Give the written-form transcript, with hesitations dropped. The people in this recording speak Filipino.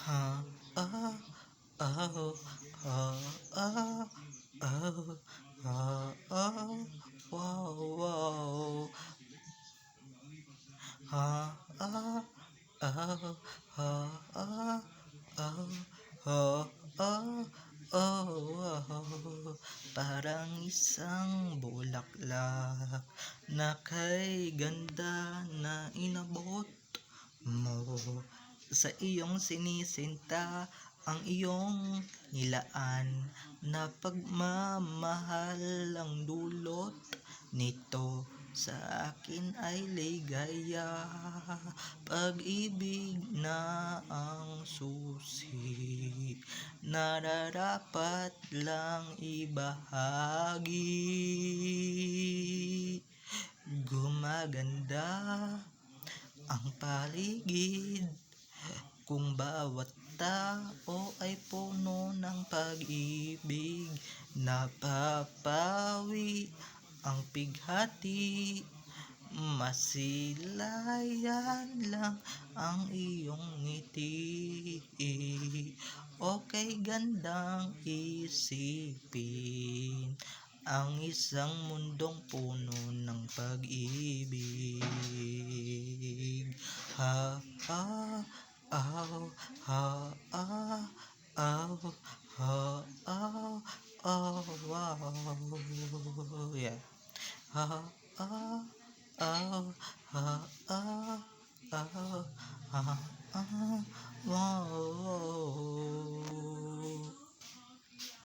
Ah, ah, oh, ah, ah, oh, ah, oh, wow, wow. Ah, ah, oh, ah, ah, oh, oh, oh, oh, oh. Parang isang bulaklak na kay ganda na inabot mo sa iyong sinisinta ang iyong nilaan na pagmamahal ang dulot nito sa akin ay ligaya, pag-ibig na ang susi, nararapat lang ibahagi. Gumaganda ang paligid kung bawat tao ay puno ng pag-ibig, napapawi ang pighati, masilayan lang ang iyong ngiti. Okay, gandang isipin ang isang mundong puno ng pag-ibig. Ha, ha, aw, ha, ah, aw, ha, aw, oh, wow. Yeah. Ha, ah, aw, ha, ah, aw, ha, ah, wow.